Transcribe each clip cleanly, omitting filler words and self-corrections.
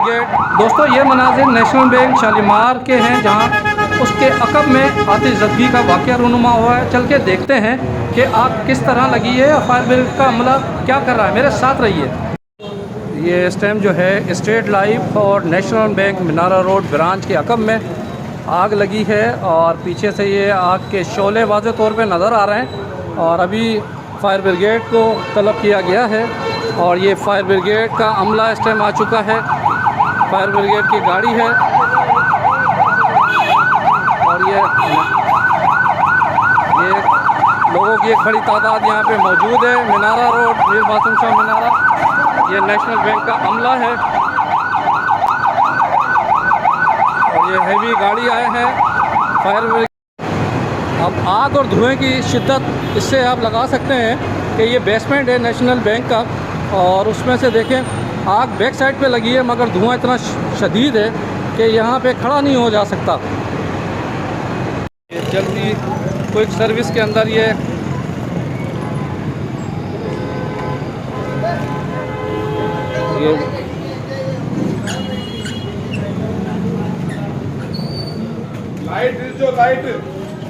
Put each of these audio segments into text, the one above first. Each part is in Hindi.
दोस्तों ये मनाजिर नेशनल बैंक शालीमार के हैं, जहां उसके अकब में आतिशज़दगी का वाक़या रूनुमा हुआ है। चल के देखते हैं कि आग किस तरह लगी है और फायर ब्रिगेड का अमला क्या कर रहा है। मेरे साथ रहिए। ये इस टाइम जो है स्टेट लाइफ और नेशनल बैंक मीनारा रोड ब्रांच के अकब में आग लगी है और पीछे से ये आग के शोले वाज़े तौर पे नज़र आ रहे हैं और अभी फायर ब्रिगेड को तलब किया गया है और ये फायर ब्रिगेड का अमला इस टाइम आ चुका है। फायर ब्रिगेड की गाड़ी है और ये लोगों की एक बड़ी तादाद यहाँ पे मौजूद है। मीनारा रोड, मीर मासूम शाह मीनारा, ये नेशनल बैंक का अमला है और ये हैवी गाड़ी आए हैं फायर ब्रिगेड। अब आग और धुएं की शिद्दत इससे आप लगा सकते हैं कि ये बेसमेंट है नेशनल बैंक का और उसमें से देखें आग बैक साइड पे लगी है, मगर धुआं इतना शदीद है कि यहाँ पे खड़ा नहीं हो जा सकता। ये जल्दी क्विक सर्विस के अंदर ये लाइट जो लाइट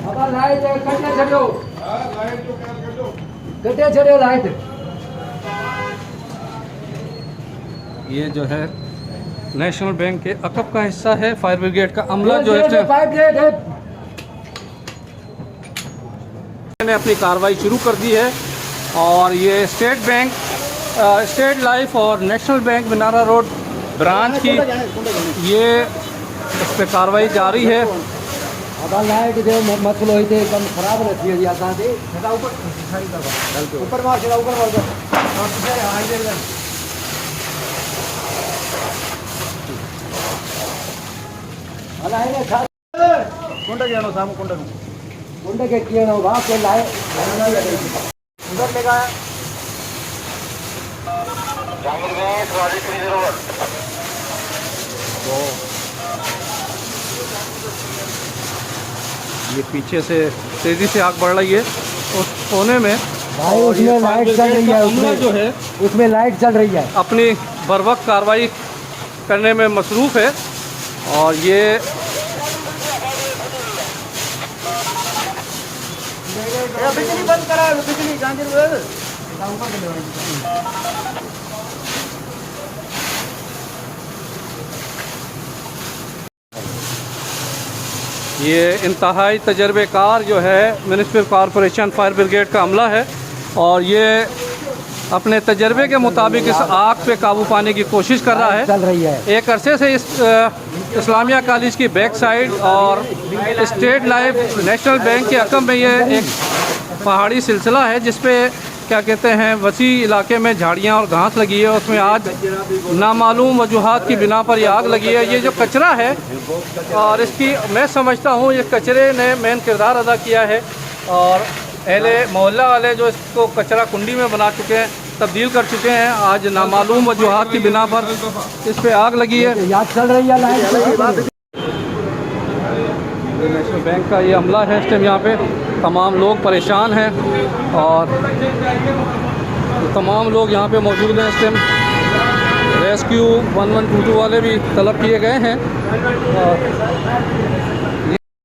अब लाइट कटे छड़ो, हां लाइट जो कर दो, कटे छड़ो लाइट। ये जो है नेशनल बैंक के अकब का हिस्सा है। फायर ब्रिगेड का अमला जो है ने अपनी कार्रवाई शुरू कर दी है और ये स्टेट लाइफ और नेशनल बैंक मीनारा रोड ब्रांच की ये इस पर कार्रवाई जारी है। अब लाइट जो मसलो होते कम खराब रहती है या दे छड़ा ऊपर मार छड़ा ऊपर मार अला है ना कोंडा जानो सामू कोंडा कुंडे के किएनो बा के लाए उधर लेगा जंगल में ट्रॉली फ्री जरूर तो ये पीछे से तेज़ी से आग बढ़ रही है उस कोने में भाई, उसमें लाइट चल रही है, उसमें लाइट चल रही है, अपनी बरवक्त कार्रवाई करने में मसरूफ़ है और ये बिजली बंद करा, बिजली ये इंतहाई तजर्बेकार जो है म्युनिसिपल कॉरपोरेशन फायर ब्रिगेड का अमला है और ये अपने तजर्बे के मुताबिक इस आग पे काबू पाने की कोशिश कर रहा है। चल रही है। एक अरसे से इस इस्लामिया कॉलेज की बैक साइड और स्टेट लाइफ नेशनल बैंक के अकब में ये एक पहाड़ी सिलसिला है जिसपे क्या कहते हैं वसी इलाके में झाड़ियाँ और घास लगी है। उसमें आज नामालूम वजूहात की बिना पर ये आग लगी है। ये जो कचरा है और इसकी मैं समझता हूँ ये कचरे ने मेन किरदार अदा किया है और अहले मोहल्ला वाले जो इसको कचरा कुंडी में बना चुके हैं, तब्दील कर चुके हैं। आज नामालूम वजूहात की बिना पर इस पे आग लगी है। याद चल रही है लाइट। नेशनल बैंक का ये अमला है इस टाइम यहाँ पे तमाम लोग परेशान हैं और तमाम लोग यहाँ पे मौजूद हैं इस टाइम। रेस्क्यू 1122 वाले भी तलब किए गए हैं।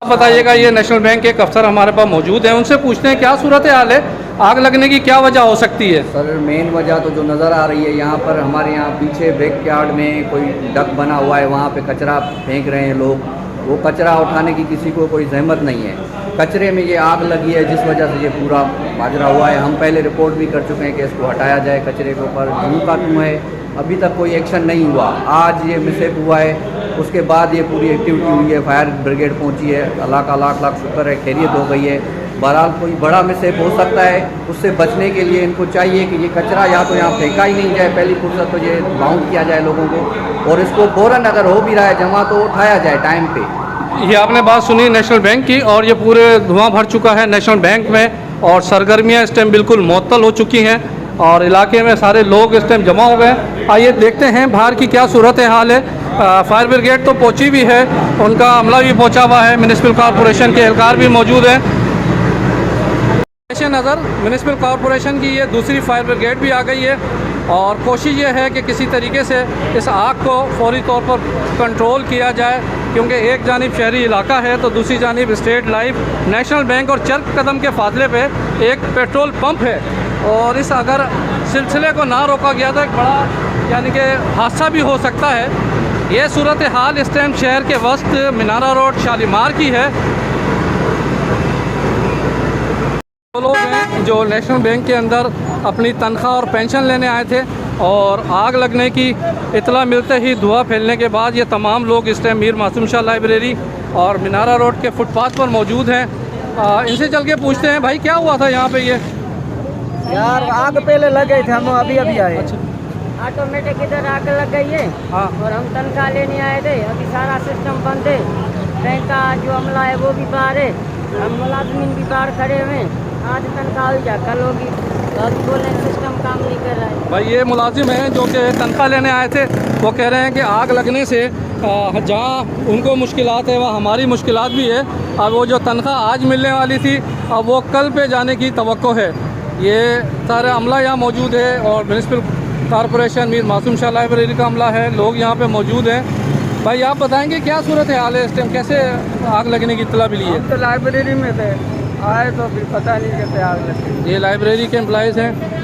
आप बताइएगा, ये नेशनल बैंक के एक अफसर हमारे पास मौजूद हैं, उनसे पूछते हैं क्या सूरत हाल है, आग लगने की क्या वजह हो सकती है। सर मेन वजह तो जो नज़र आ रही है यहाँ पर, हमारे यहाँ पीछे बैकयार्ड में कोई डक बना हुआ है, वहाँ पे कचरा फेंक रहे हैं लोग। वो कचरा उठाने की किसी को कोई जहमत नहीं है। कचरे में ये आग लगी है जिस वजह से ये पूरा माजरा हुआ है। हम पहले रिपोर्ट भी कर चुके हैं कि इसको हटाया जाए कचरे के ऊपर। धूम का धूम है, अभी तक कोई एक्शन नहीं हुआ। आज ये मिसहेप हुआ है, उसके बाद ये पूरी एक्टिविटी हुई है, फायर ब्रिगेड पहुंची है। अल्लाह का लाख लाख शुक्र है, खैरियत हो गई है। बहरहाल कोई बड़ा मिसहेप हो सकता है, उससे बचने के लिए इनको चाहिए कि ये कचरा या तो यहाँ फेंका ही नहीं जाए, पहली फुर्सत तो ये बाउंड किया जाए लोगों को, और इसको फ़ौरन अगर हो भी रहा है जमा तो उठाया जाए टाइम पे। ये आपने बात सुनी नेशनल बैंक की और ये पूरे धुआं भर चुका है नेशनल बैंक में और सरगर्मियाँ इस टाइम बिल्कुल मुअत्तल हो चुकी हैं और इलाके में सारे लोग इस टाइम जमा हो गए। आइए देखते हैं बाहर की क्या सूरत हाल है। फायर ब्रिगेड तो पहुंची भी है, उनका अमला भी पहुंचा हुआ है, म्युनिसिपल कॉरपोरेशन के एहलकार भी मौजूद हैं। पेश नज़र म्युनिसिपल कॉरपोरेशन की ये दूसरी फायर ब्रिगेड भी आ गई है और कोशिश ये है कि किसी तरीके से इस आग को फौरी तौर पर कंट्रोल किया जाए, क्योंकि एक जानिब शहरी इलाका है तो दूसरी जानिब स्टेट लाइफ, नेशनल बैंक और चरक कदम के फासले पे एक पेट्रोल पंप है। और इस अगर सिलसिले को ना रोका गया तो एक बड़ा यानी कि हादसा भी हो सकता है। ये सूरत हाल इस टाइम शहर के वस्त मीनारा रोड शालीमार की है। वो लोग हैं जो नेशनल बैंक के अंदर अपनी तनख्वाह और पेंशन लेने आए थे और आग लगने की इतला मिलते ही धुआं फैलने के बाद ये तमाम लोग इस टाइम मीर मासूम शाह लाइब्रेरी और मीनारा रोड के फुटपाथ पर मौजूद हैं। इनसे चल के पूछते हैं, भाई क्या हुआ था यहाँ पे? ये यार आग पहले लग गई थे, हम अभी अभी आए। ऑटोमेटिक इधर आग लग गई है। हाँ। और हम तनख्वाह लेने आए थे, अभी सारा सिस्टम बंद है। बैंक का जो अमला है वो भी बाहर है, हम मुलाजमीन भी बाहर खड़े हुए हैं। आज तनख्वाह हुई जा कल होगी, तो अभी बोले सिस्टम काम नहीं कर रहा है। भाई ये मुलाजिम हैं जो कि तनख्वाह लेने आए थे, वो कह रहे हैं कि आग लगने से जहाँ उनको मुश्किलात है वहाँ हमारी मुश्किलात भी है। अब वो जो तनख्वाह आज मिलने वाली थी अब वो कल पे जाने की तवक्को है। ये सारे अमला यहाँ मौजूद है और म्यूनिसिपल कॉरपोरेशन मीर मासूम शाह लाइब्रेरी का अमला है, लोग यहाँ पे मौजूद हैं। भाई आप बताएंगे क्या सूरत हाल है इस टाइम, कैसे आग लगने की इत्तला मिली है? तो लाइब्रेरी में थे, आए तो फिर पता नहीं कैसे आग लगी। ये लाइब्रेरी के एम्प्लॉइज़ हैं